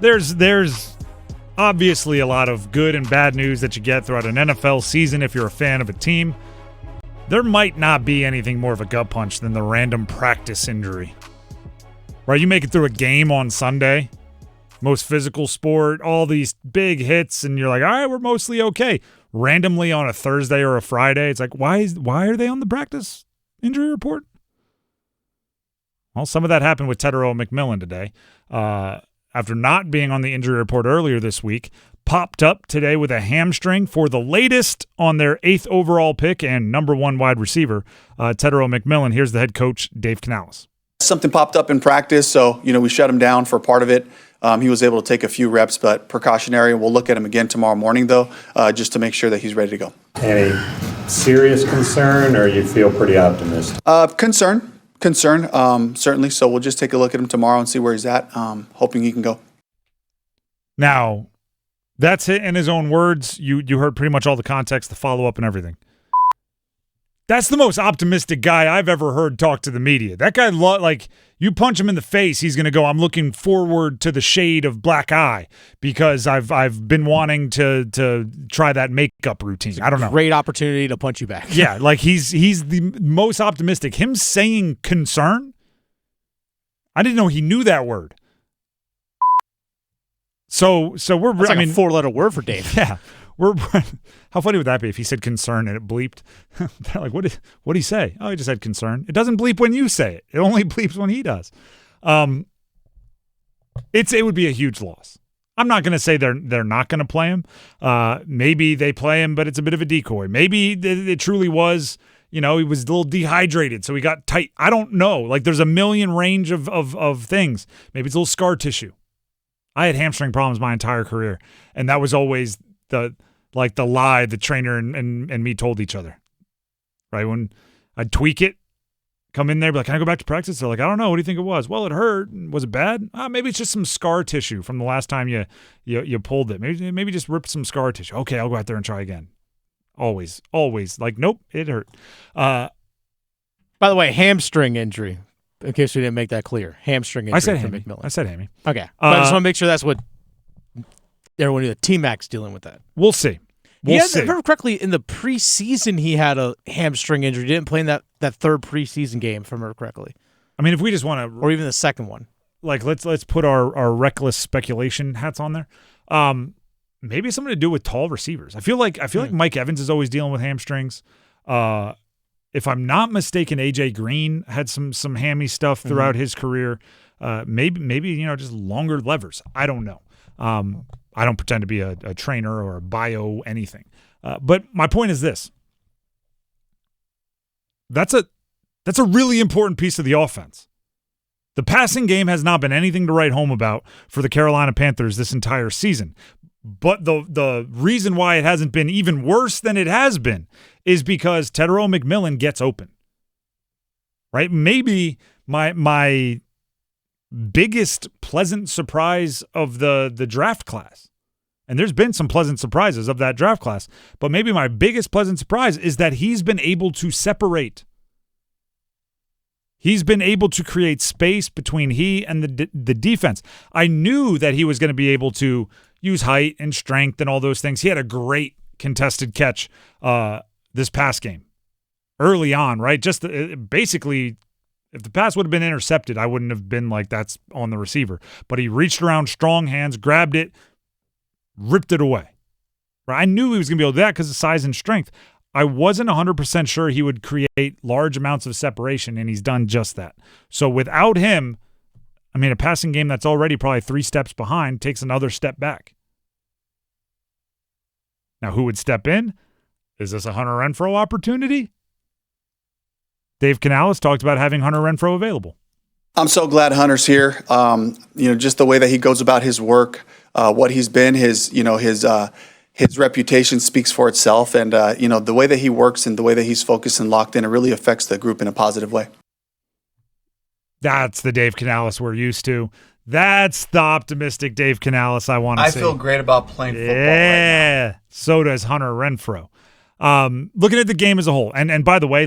there's obviously a lot of good and bad news that you get throughout an NFL season if you're a fan of a team. There might not be anything more of a gut punch than the random practice injury. Right? You make it through a game on Sunday, most physical sport, all these big hits, and you're like, all right, we're mostly okay. Randomly on a Thursday or a Friday, it's like, why are they on the practice injury report? Well, some of that happened with Tetairoa McMillan today. After not being on the injury report earlier this week, popped up today with a hamstring for the latest on their 8th overall pick and number 1 wide receiver, Tetairoa McMillan. Here's the head coach, Dave Canales. Something popped up in practice, so we shut him down for part of it. He was able to take a few reps, but precautionary. We'll look at him again tomorrow morning, though, just to make sure that he's ready to go. Any serious concern, or you feel pretty optimistic? Concern, certainly. So we'll just take a look at him tomorrow and see where he's at, hoping he can go. Now, that's it in his own words. You heard pretty much all the context, the follow-up, and everything. That's the most optimistic guy I've ever heard talk to the media. That guy, you punch him in the face, he's going to go, I'm looking forward to the shade of black eye because I've been wanting to try that makeup routine. I don't know. Great opportunity to punch you back. Yeah, he's the most optimistic. Him saying concern, I didn't know he knew that word. So we're That's like a 4-letter word for Dave. Yeah. How funny would that be if he said concern and it bleeped? They're like, what did he say? Oh, he just said concern. It doesn't bleep when you say it. It only bleeps when he does. It would be a huge loss. I'm not going to say they're not going to play him. Maybe they play him, but it's a bit of a decoy. Maybe it truly was, he was a little dehydrated, so he got tight. I don't know. There's a million range of things. Maybe it's a little scar tissue. I had hamstring problems my entire career, and that was always the lie the trainer and me told each other, right? When I'd tweak it, come in there, be like, can I go back to practice? They're like, I don't know. What do you think it was? Well, it hurt. Was it bad? Maybe it's just some scar tissue from the last time you pulled it. Maybe just ripped some scar tissue. Okay, I'll go out there and try again. Always. Nope, it hurt. By the way, hamstring injury, in case we didn't make that clear. Hamstring injury. I said for hammy. McMillan. I said hammy. Okay. But I just want to make sure that's what everyone knew. The T-Mac's dealing with that. We'll see. If I remember correctly, in the preseason, he had a hamstring injury. He didn't play in that third preseason game, if I remember correctly. I mean, if we just want to... Or even the second one. Let's put our reckless speculation hats on there. Maybe it's something to do with tall receivers. I feel like Mike Evans is always dealing with hamstrings. If I'm not mistaken, AJ Green had some hammy stuff throughout his career. Maybe just longer levers. I don't know. I don't pretend to be a trainer or a bio anything. But my point is this. That's a really important piece of the offense. The passing game has not been anything to write home about for the Carolina Panthers this entire season. But the reason why it hasn't been even worse than it has been is because Tetairoa McMillan gets open. Right? Maybe my biggest pleasant surprise of the draft class, and there's been some pleasant surprises of that draft class, but maybe my biggest pleasant surprise is that he's been able to separate. He's been able to create space between he and the defense. I knew that he was going to be able to use height and strength and all those things. He had a great contested catch this past game early on, right? Just basically, if the pass would have been intercepted, I wouldn't have been like, that's on the receiver. But he reached around, strong hands, grabbed it, ripped it away. Right? I knew he was going to be able to do that because of size and strength. I wasn't 100% sure he would create large amounts of separation, and he's done just that. So without him, I mean, a passing game that's already probably 3 steps behind takes another step back. Now, who would step in? Is this a Hunter Renfrow opportunity? Dave Canales talked about having Hunter Renfrow available. I'm so glad Hunter's here. Just the way that he goes about his work, what he's been, his reputation speaks for itself. And, the way that he works and the way that he's focused and locked in, it really affects the group in a positive way. That's the Dave Canales we're used to. That's the optimistic Dave Canales I want to see. I feel great about playing football right now. Yeah, so does Hunter Renfrow. Looking at the game as a whole, and by the way,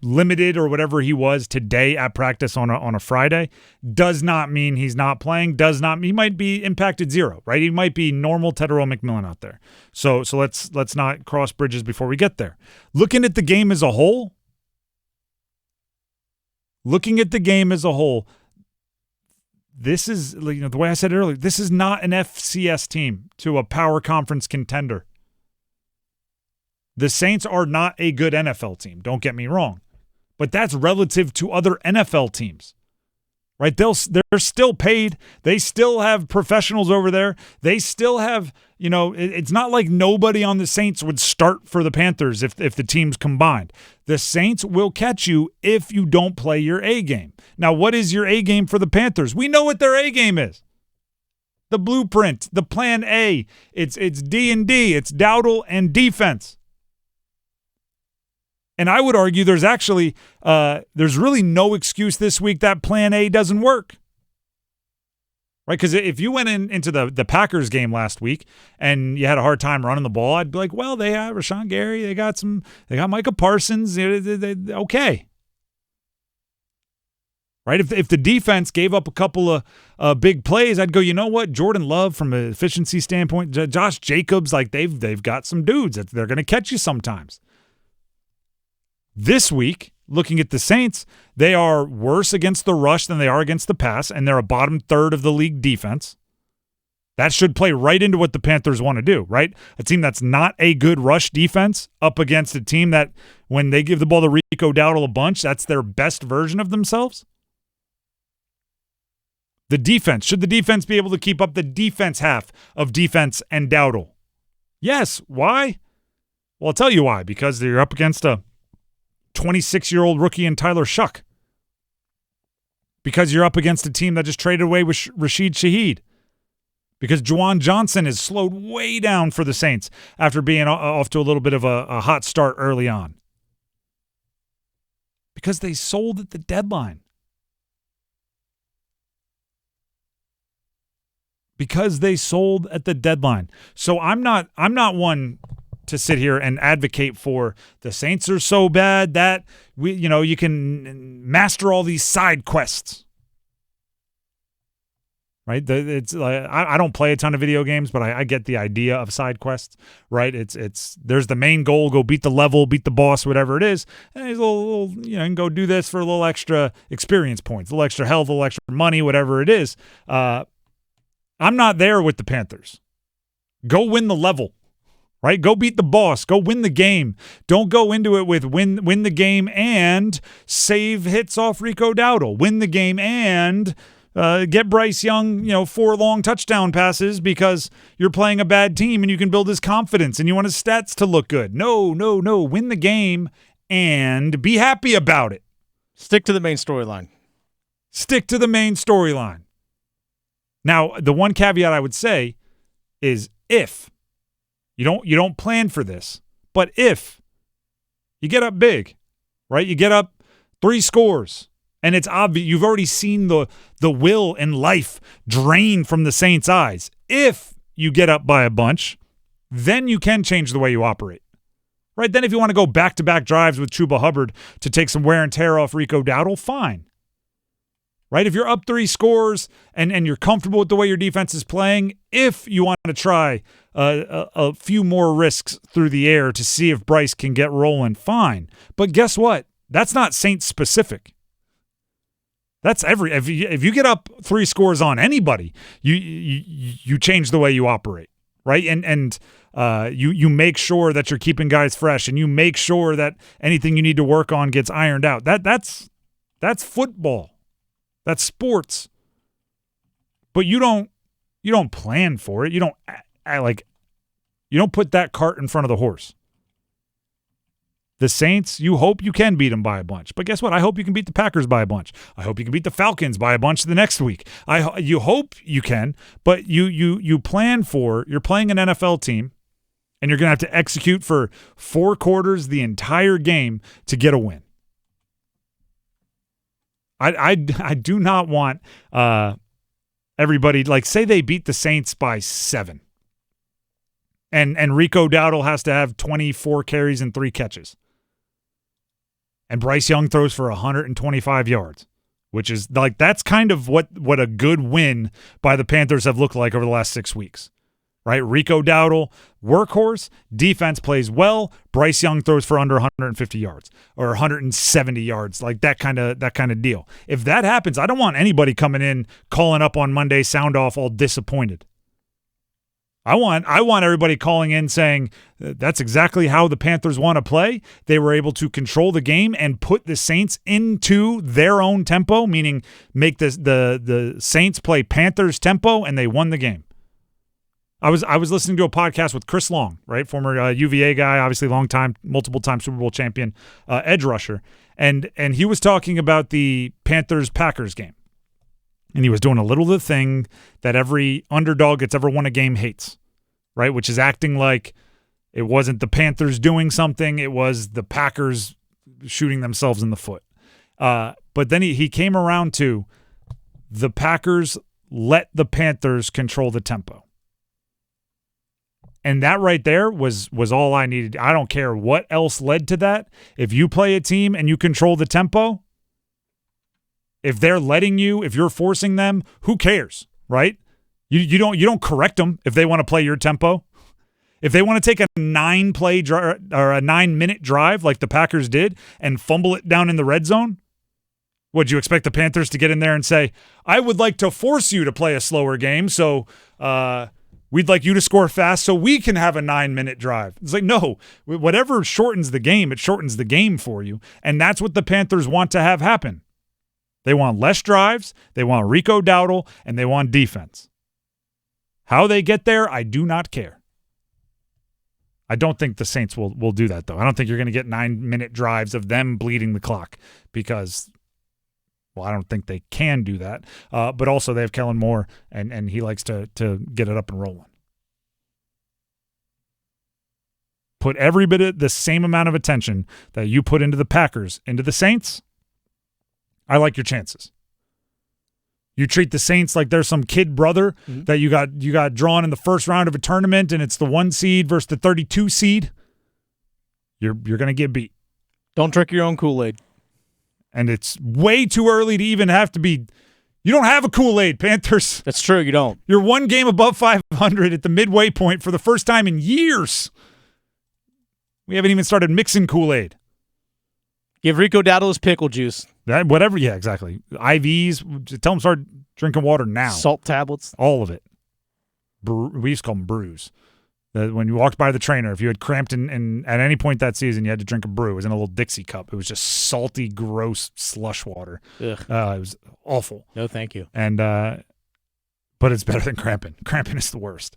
limited or whatever he was today at practice on a Friday does not mean he's not playing. Does not mean he might be impacted zero, right? He might be normal Tetairoa McMillan out there. So let's not cross bridges before we get there. Looking at the game as a whole, this is, the way I said it earlier, this is not an FCS team to a power conference contender. The Saints are not a good NFL team, don't get me wrong. But that's relative to other NFL teams, right? They're still paid. They still have professionals over there. They still have, it's not like nobody on the Saints would start for the Panthers if the teams combined. The Saints will catch you if you don't play your A game. Now, what is your A game for the Panthers? We know what their A game is. The blueprint, the plan A. It's D&D. It's Dowdle and defense. And I would argue there's actually there's really no excuse this week that plan A doesn't work. Right? Because if you went into the Packers game last week and you had a hard time running the ball, I'd be like, well, they have Rashawn Gary, they got Micah Parsons, okay. Right? If the defense gave up a couple of big plays, I'd go, you know what? Jordan Love, from an efficiency standpoint, Josh Jacobs, they've got some dudes that they're going to catch you sometimes. This week, looking at the Saints, they are worse against the rush than they are against the pass, and they're a bottom third of the league defense. That should play right into what the Panthers want to do, right? A team that's not a good rush defense up against a team that, when they give the ball to Rico Dowdle a bunch, that's their best version of themselves. The defense. Should the defense be able to keep up the defense half of defense and Dowdle? Yes. Why? Well, I'll tell you why. Because you're up against a 26-year-old rookie in Tyler Shuck. Because you're up against a team that just traded away with Rashid Shaheed. Because Juwan Johnson is slowed way down for the Saints after being off to a little bit of a hot start early on. Because they sold at the deadline. So I'm not one to sit here and advocate for the Saints are so bad that you can master all these side quests. Right? I don't play a ton of video games, but I get the idea of side quests. Right? It's there's the main goal: go beat the level, beat the boss, whatever it is. And there's a little you can go do this for a little extra experience points, a little extra health, a little extra money, whatever it is. I'm not there with the Panthers. Go win the level. Right? Go beat the boss. Go win the game. Don't go into it with win the game and save hits off Rico Dowdle. Win the game and get Bryce Young, 4 long touchdown passes because you're playing a bad team and you can build his confidence and you want his stats to look good. No. Win the game and be happy about it. Stick to the main storyline. Now, the one caveat I would say is if you don't plan for this, but if you get up big, right? You get up 3 scores, and it's obvious you've already seen the will and life drain from the Saints' eyes. If you get up by a bunch, then you can change the way you operate. Right? Then if you want to go back-to-back drives with Chuba Hubbard to take some wear and tear off Rico Dowdle, fine. Right? If you're up 3 scores and you're comfortable with the way your defense is playing, if you want to try a few more risks through the air to see if Bryce can get rolling, fine. But guess what? That's not Saints specific. That's if you get up 3 scores on anybody, you change the way you operate, right? And you make sure that you're keeping guys fresh, and you make sure that anything you need to work on gets ironed out. That's football. That's sports. But you don't plan for it. You don't put that cart in front of the horse. The Saints, you hope you can beat them by a bunch. But guess what? I hope you can beat the Packers by a bunch. I hope you can beat the Falcons by a bunch the next week. You hope you can, but you plan for, you're playing an NFL team, and you're going to have to execute for 4 quarters the entire game to get a win. I do not want everybody, say they beat the Saints by 7. And Rico Dowdle has to have 24 carries and 3 catches. And Bryce Young throws for 125 yards, which is like that's kind of what a good win by the Panthers have looked like over the last 6 weeks. Right? Rico Dowdle, workhorse, defense plays well. Bryce Young throws for under 150 yards or 170 yards, like that kind of deal. If that happens, I don't want anybody coming in calling up on Monday sound off all disappointed. I want everybody calling in saying that's exactly how the Panthers want to play. They were able to control the game and put the Saints into their own tempo, meaning make the Saints play Panthers tempo, and they won the game. I was listening to a podcast with Chris Long, right, former UVA guy, obviously multiple-time Super Bowl champion, edge rusher, and he was talking about the Panthers-Packers game, and he was doing a little of the thing that every underdog that's ever won a game hates, right, which is acting like it wasn't the Panthers doing something, it was the Packers shooting themselves in the foot. But then he came around to the Packers let the Panthers control the tempo. And that right there was all I needed. I don't care what else led to that. If you play a team and you control the tempo, if they're letting you, if you're forcing them, who cares, right? You don't correct them if they want to play your tempo. If they want to take a 9-play or a 9-minute drive like the Packers did and fumble it down in the red zone, would you expect the Panthers to get in there and say, "I would like to force you to play a slower game, so we'd like you to score fast so we can have a 9-minute drive"? It's like, no, whatever shortens the game, it shortens the game for you. And that's what the Panthers want to have happen. They want less drives, they want Rico Dowdle, and they want defense. How they get there, I do not care. I don't think the Saints will do that, though. I don't think you're going to get 9-minute drives of them bleeding the clock because, well, I don't think they can do that. But also they have Kellen Moore, and he likes to get it up and rolling. Put every bit of the same amount of attention that you put into the Packers, into the Saints, I like your chances. You treat the Saints like they're some kid brother that you got drawn in the first round of a tournament, and it's the 1 seed versus the 32 seed. You're going to get beat. Don't drink your own Kool-Aid. And it's way too early to even have to be. You don't have a Kool-Aid, Panthers. That's true. You don't. You're one game above 500 at the midway point for the first time in years. We haven't even started mixing Kool-Aid. Give Rico Dowdle his pickle juice. Whatever. Yeah, exactly. IVs. Tell them start drinking water now. Salt tablets. All of it. We used to call them brews. When you walked by the trainer, if you had cramped at any point that season, you had to drink a brew. It was in a little Dixie cup. It was just salty, gross slush water. Ugh. It was awful. No, thank you. And but it's better than cramping. Cramping is the worst.